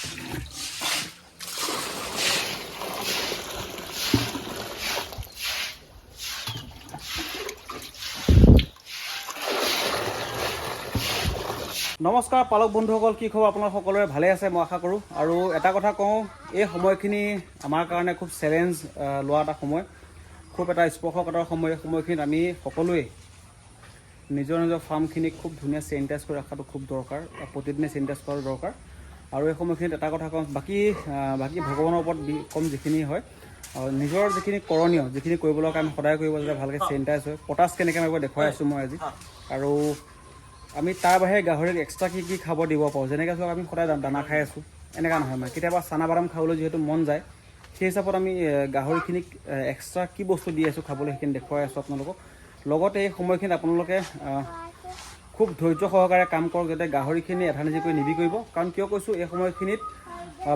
নমস্কাৰ পালক বন্ধুসকল, কি খবৰ? আপোনাৰ সকলোৰে ভালে আছে মই আশা কৰোঁ। আৰু এটা কথা কওঁ, এই সময়খিনি আমাৰ কাৰণে খুব চেলেঞ্জ লোৱা এটা সময়, খুব এটা স্পৰ্শকাতৰ সময়। সময়খিনিত আমি সকলোৱে নিজৰ নিজৰ ফাৰ্মখিনিক খুব ধুনীয়া চেনিটাইজ কৰি ৰখাটো খুব দৰকাৰ, প্ৰতিদিনে চেনিটাইজ কৰাটো দৰকাৰ। আৰু এই সময়খিনিত এটা কথা কওঁ, বাকী ভগৱানৰ ওপৰত কম যিখিনি হয়, নিজৰ যিখিনি কৰণীয়, যিখিনি কৰিব লগা আমি সদায় কৰিব, যাতে ভালকৈ চেনিটাইজ হয়। পটাছ কেনেকৈ মাৰিব দেখুৱাই আছোঁ মই আজি। আৰু আমি তাৰ বাহিৰে গাহৰিক এক্সট্ৰা কি খাব দিব পাৰোঁ, যেনেকৈ ধৰক আমি সদায় দানা খাই আছোঁ, এনেকুৱা নহয় মানে। কেতিয়াবা চানা বাদাম খাবলৈ যিহেতু মন যায়, সেই হিচাপত আমি গাহৰিখিনিক এক্সট্ৰা কি বস্তু দি আছোঁ খাবলৈ, সেইখিনি দেখুৱাই আছোঁ আপোনালোকক। লগতে এই সময়খিনিত আপোনালোকে খুব ধৈৰ্য সহকাৰে কাম কৰক, যাতে গাহৰিখিনি এধানিজিকৈ নিবিকিব। কাৰণ কিয় কৈছোঁ, এই সময়খিনিত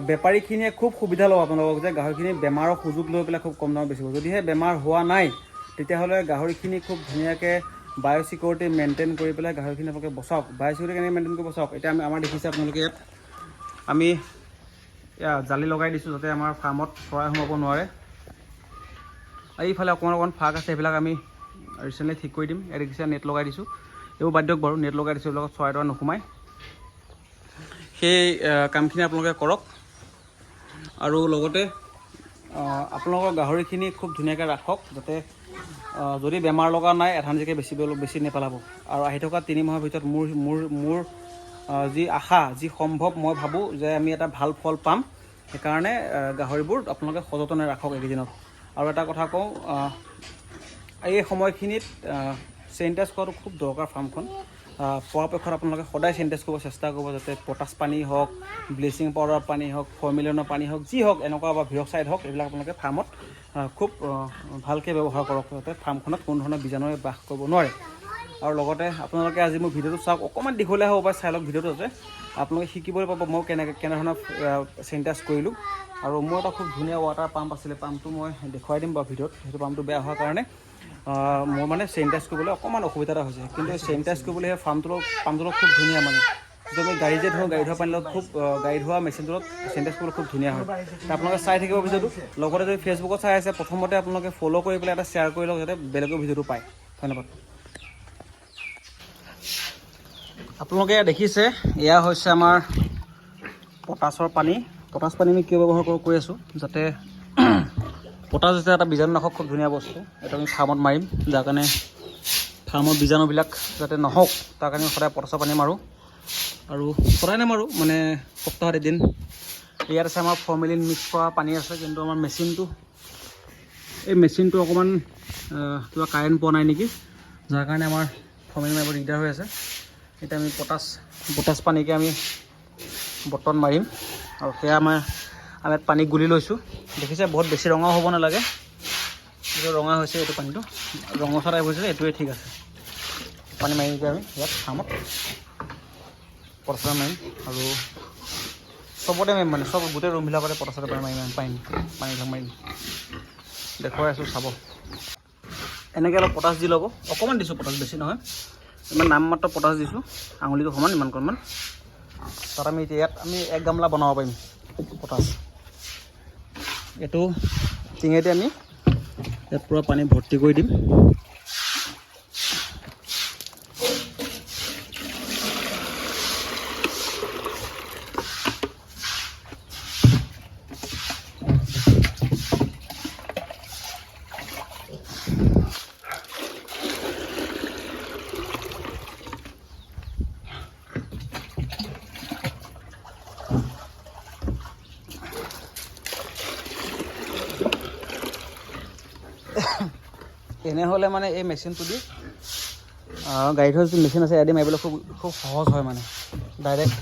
বেপাৰীখিনিয়ে খুব সুবিধা ল'ব আপোনালোকক, যে গাহৰিখিনি বেমাৰৰ সুযোগ লৈ পেলাই খুব কম দামত বেচিব। যদিহে বেমাৰ হোৱা নাই, তেতিয়াহ'লে গাহৰিখিনি খুব ধুনীয়াকৈ বায়'চিকিউৰিটি মেইনটেইন কৰি পেলাই গাহৰিখিনি আপোনালোকে বচাওক। বায়'চিকিউৰিটি কেনেকৈ মেইনটেইন কৰি বচাওক, এতিয়া আমাৰ দেখিছে আপোনালোকে, ইয়াত আমি জালি লগাই দিছোঁ, যাতে আমাৰ ফাৰ্মত চৰাই সোমাব নোৱাৰে। এইফালে অকণমান ফাঁক আছে, সেইবিলাক আমি ৰিচেণ্টলি ঠিক কৰি দিম। ইয়াত দেখিছে নেট লগাই দিছোঁ, এইবোৰ বাদ দিয়ক বাৰু, নেট লগাই দিছোঁ, এইবিলাকত চৰাই তৰাই নোসোমায়। সেই কামখিনি আপোনালোকে কৰক। আৰু লগতে আপোনালোকৰ গাহৰিখিনি খুব ধুনীয়াকৈ ৰাখক, যাতে যদি বেমাৰ লগা নাই এধানিজিকৈ বেছি নেপেলাব। আৰু আহি থকা 3 মাহৰ ভিতৰত মোৰ যি আশা, যি সম্ভৱ, মই ভাবোঁ যে আমি এটা ভাল ফল পাম। সেইকাৰণে গাহৰিবোৰ আপোনালোকে সযতনে ৰাখক এইকেইদিনত। আৰু এটা কথা কওঁ, এই সময়খিনিত চেনিটাইজ কৰাটো খুব দৰকাৰ। ফাৰ্মখন পৰাপক্ষত আপোনালোকে সদায় চেনিটাইজ কৰিব চেষ্টা কৰিব, যাতে পটাছ পানী হওক, ব্লিচিং পাউডাৰ পানী হওক, ফৰ্মিলনৰ পানী হওক, যি হওক, এনেকুৱা বা ভিৰক্সাইড হওক, এইবিলাক আপোনালোকে ফাৰ্মত খুব ভালকৈ ব্যৱহাৰ কৰক, যাতে ফাৰ্মখনত কোনো ধৰণৰ বীজাণুৱে বাস কৰিব নোৱাৰে। আৰু লগতে আপোনালোকে আজি মোৰ ভিডিঅ'টো চাওক, অকণমান দীঘলীয়া হ'ব পাৰে, চাই লওক ভিডিঅ'টো, যাতে আপোনালোকে শিকিবলৈ পাব মই কেনেধৰণৰ চেনিটাইজ কৰিলোঁ। আৰু মোৰ এটা খুব ধুনীয়া ৱাটাৰ পাম্প আছিলে, পাম্পটো মই দেখুৱাই দিম বাৰু ভিডিঅ'ত। সেইটো পাম্পটো বেয়া হোৱাৰ কাৰণে মোৰ মানে চেনিটাইজ কৰিবলৈ অকণমান অসুবিধা এটা হৈছে। কিন্তু চেনিটাইজ কৰিবলৈ সেই পাম্পটো খুব ধুনীয়া মানে, যিটো আমি গাড়ী যে ধৰোঁ, গাড়ী ধোৱা পানীৰ লগত খুব গাড়ী ধোৱা মেচিনটোত চেনিটাইজ কৰিবলৈ খুব ধুনীয়া হয়। আপোনালোকে চাই থাকিব ভিডিঅ'টো। লগতে যদি ফেচবুকত চাই আছে, প্ৰথমতে আপোনালোকে ফ'ল' কৰি পেলাই এটা শ্বেয়াৰ কৰি লওক, যাতে বেলেগৰ ভিডিঅ'টো পায়। ধন্যবাদ। আপোনালোকে দেখিছে, এয়া হৈছে আমাৰ পটাছৰ পানী। পটাছ পানী আমি কিয় ব্যৱহাৰ কৰি আছোঁ, যাতে পটাছ হৈছে এটা বীজাণুনাশক খুব ধুনীয়া বস্তু। এইটো আমি ফাৰ্মত মাৰিম, যাৰ কাৰণে ফাৰ্মৰ বীজাণুবিলাক যাতে নহওক, তাৰ কাৰণে সদায় পটাছৰ পানী মাৰোঁ। আৰু সদায় নামাৰোঁ মানে, সপ্তাহত এদিন। ইয়াত আছে আমাৰ ফৰ্মেলিন মিক্স কৰা পানী আছে, কিন্তু আমাৰ মেচিনটো অকণমান কিবা কাৰেণ্ট পোৱা নাই নেকি, যাৰ কাৰণে আমাৰ ফৰ্মেলিন মাৰিব দিগদাৰ হৈ আছে। এতিয়া আমি পটাছ পানীকে আমি বটন মাৰিম। আৰু সেয়া আমি পানী গুলি লৈছোঁ। দেখিছে, বহুত বেছি ৰঙাও হ'ব নালাগে, এইটো ৰঙা হৈছে, এইটো পানীটো ৰঙচা টাইপ হৈছে, এইটোৱে ঠিক আছে। পানী মাৰিম এতিয়া আমি ইয়াত ফাৰ্মত পটাছৰ মাৰিম। আৰু চবতে মাৰিম মানে, চব গোটেই ৰুমবিলাকতে পটাছৰ পানী পানীবিলাক মাৰিম। দেখুৱাই আছোঁ, চাব। এনেকৈ অলপ পটাছ দি ল'ব, অকণমান দিছোঁ পটাছ, বেছি নহয়, ইমান নামমাত্ৰ পটাছ দিছোঁ, আঙুলিটো সমান ইমানকণমান। তাত আমি এতিয়া ইয়াত আমি 1 গামলা বনাব পাৰিম পটাছ। এইটো টিঙেদি আমি ইয়াত পূৰা পানী ভৰ্তি কৰি দিম। এনেহ'লে মানে এই মেচিনটো দি গাড়ী ধোৱা যিটো মেচিন আছে, ইয়াদি মাৰিবলৈ খুব সহজ হয় মানে, ডাইৰেক্ট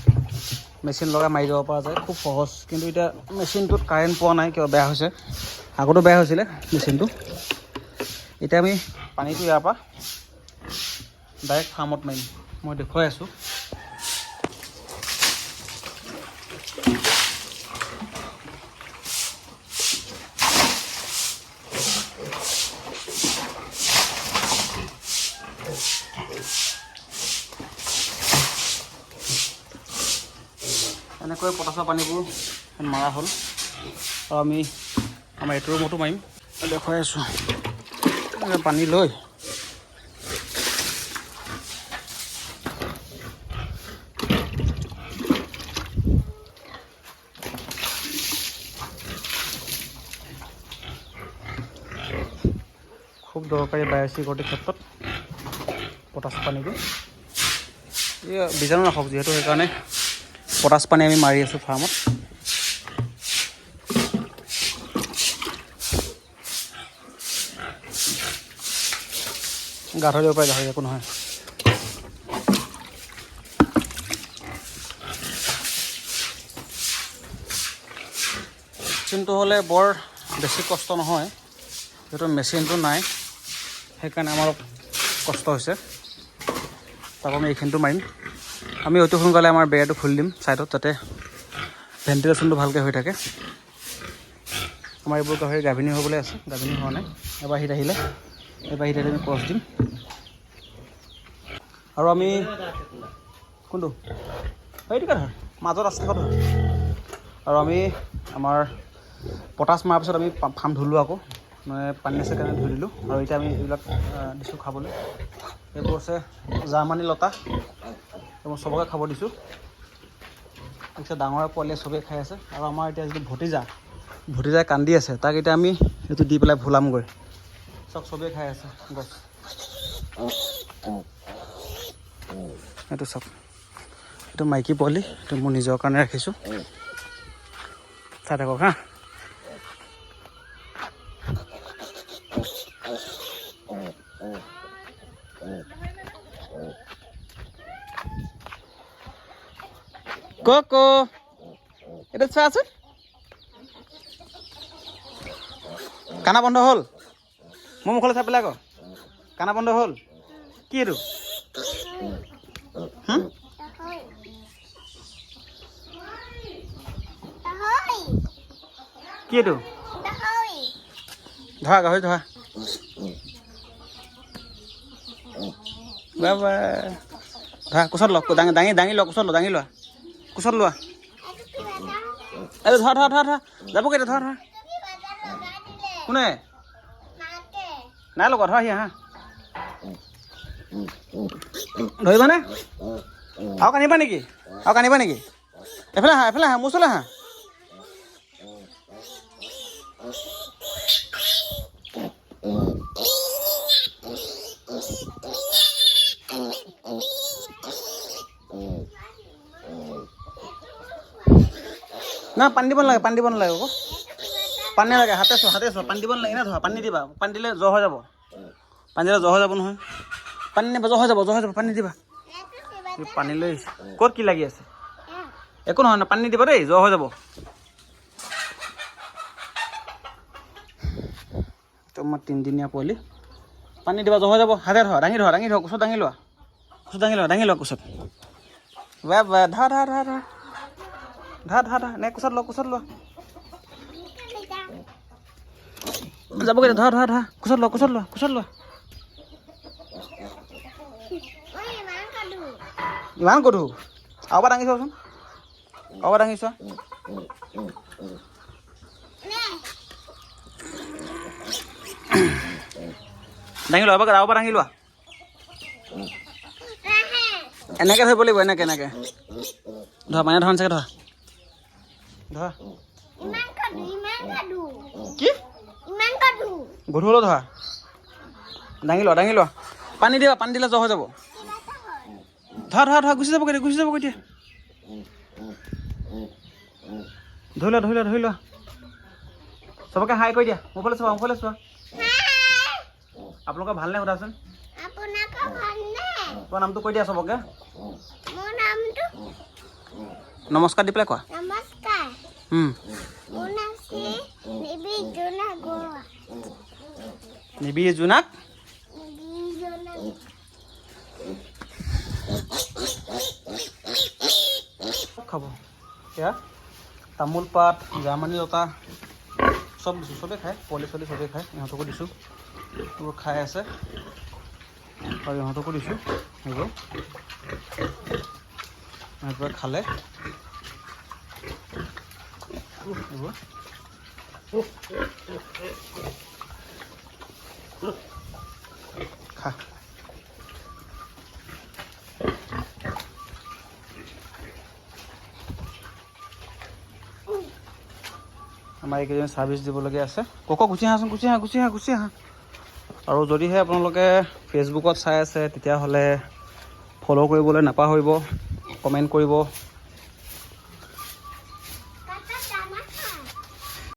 মেচিন লগাই মাৰি যাব পৰা যায়, খুব সহজ। কিন্তু এতিয়া মেচিনটোত কাৰেণ্ট পোৱা নাই, কিয় বেয়া হৈছে, আগতো বেয়া হৈছিলে মেচিনটো। এতিয়া আমি পানীটো ইয়াৰ পৰা ডাইৰেক্ট ফাৰ্মত মাৰিম, মই দেখুৱাই আছোঁ। এনেকৈ ধুনীয়াকৈ পটাচৰ পানীবোৰ মাৰা হ'ল আৰু আমি আমাৰ এইটো ৰুমতো মাৰিম দেখুৱাই আছোঁ পানী লৈ খুব দৰকাৰী বায়'চিকিউৰিটিৰ ক্ষেত্ৰত পটাছ পানীটো এই বীজাণু নাখাওক যিহেতু সেইকাৰণে পটাছ পানী আমি মাৰি আছোঁ ফাৰ্মত গা ধুই দিব পাৰে গাহৰি একো নহয় মেচিনটো হ'লে বৰ বেছি কষ্ট নহয় যিহেতু মেচিনটো নাই সেইকাৰণে আমাৰ অলপ কষ্ট হৈছে তাৰপৰা আমি এইখিনিটো মাৰিম আমি অতি সোনকালে আমাৰ বেৰটো খুলি দিম ছাইডত যাতে ভেণ্টিলেশ্যনটো ভালকৈ হৈ থাকে আমাৰ এইবোৰ গাহৰি গাভিনী হ'বলৈ আছে গাভিনী হোৱা নাই এবাৰ হিট আহিলে আমি ক্ৰছ দিম আৰু আমি কোনটো এইটোকে ধৰ মাজত আছে ধৰ আৰু আমি আমাৰ পটাছ মৰাৰ পিছত আমি ফাৰ্ম ধুলোঁ আকৌ মানে পানী আছে কাৰণে ধুই দিলোঁ আৰু এতিয়া আমি এইবিলাক দিছোঁ খাবলৈ এইবোৰ আছে জাৰ্মানী লতা এইবোৰ চবকে খাব দিছোঁ তাৰপিছত ডাঙৰ পোৱালীয়ে চবেই খাই আছে আৰু আমাৰ এতিয়া যিটো ভতিজাই কান্দি আছে তাক এতিয়া আমি এইটো দি পেলাই ভুলামগৈ চব চবেই খাই আছে গছ এইটো চাওক এইটো মাইকী পোৱালি এইটো মোৰ নিজৰ কাৰণে ৰাখিছোঁ চাই থাকক হা কোকো এটা চোৱাচোন কানা বন্ধ হ'ল মোৰ মুখলৈ চাই পেলাই আকৌ কানা বন্ধ হ'ল কি এইটো কি এইটো ধৰা গাহৰি ধৰা বাবা ধৰা কোচত ল দাঙি লোৱা কোচত লোৱা এইটো ধৰা যাব কেইটা ধৰা কোনে নাই লগা ধৰা হা ধৰিবানে আৰু কান্দিবা নেকি এফালে আহা মোৰ ওচৰলৈ আহা না পানী দিব নালাগে আকৌ পানী নালাগে হাতে চোৱা পানী দিব নালাগে না ধৰা পানী দিবা পানী দিলে জ্বৰ হৈ যাব নহয় পানী নিবা জ্বৰ হৈ যাব পানী দিবা পানী লৈ আহিছে ক'ত কি লাগি আছে একো নহয় না পানী দিবা দেই জ্বৰ হৈ যাব তোমাৰ 3 দিনীয়া পোৱালি পানী দিবা জ্বৰ হৈ যাব হাতে ধৰা দাঙি ধৰা কোচত দাঙি লোৱা কোচত বাবা ধৰা নে কোচত লোৱা যাব কেইটা ধৰা কোচত লোৱা ইমান গধু আৰু এবাৰ দাঙি চোৱাচোন দাঙি লোৱা আৰু এবাৰ দাঙি লোৱা এনেকৈ ধৰিব লাগিব এনেকৈ ধৰা মানে ধৰা চাগে ধৰা কি গধু হ'লেও ধৰা দাঙি লোৱা পানী দিলে জ্বৰ হৈ যাব ধৰা গুচি যাব কেতিয়া ধৰি লোৱা চবকে হাই কৰি দিয়া মোবাইলে চোৱা আপোনালোকৰ ভালনে সোধাচোন তোমাৰ নামটো কৈ দিয়া চবকে নমস্কাৰ দি পেলাই কোৱা নিবি জোনাক খাব এয়া তামোল পাত জাৰ্মানী লতা চব দিছোঁ চবেই খায় পোৱালি ছোৱালী চবেই খায় ইহঁতকো দিছোঁ এইবোৰ খাই আছে আৰু ইহঁতকো দিছোঁ এইবোৰ খালে এইবোৰ খা আমাৰ এইকেইদিন ছাৰ্ভিচ দিবলগীয়া আছে কক গুচি আহাচোন গুচি আহা আৰু যদিহে আপোনালোকে ফেচবুকত চাই আছে তেতিয়াহ'লে ফ'ল' কৰিবলৈ নাপাহৰিব কমেণ্ট কৰিব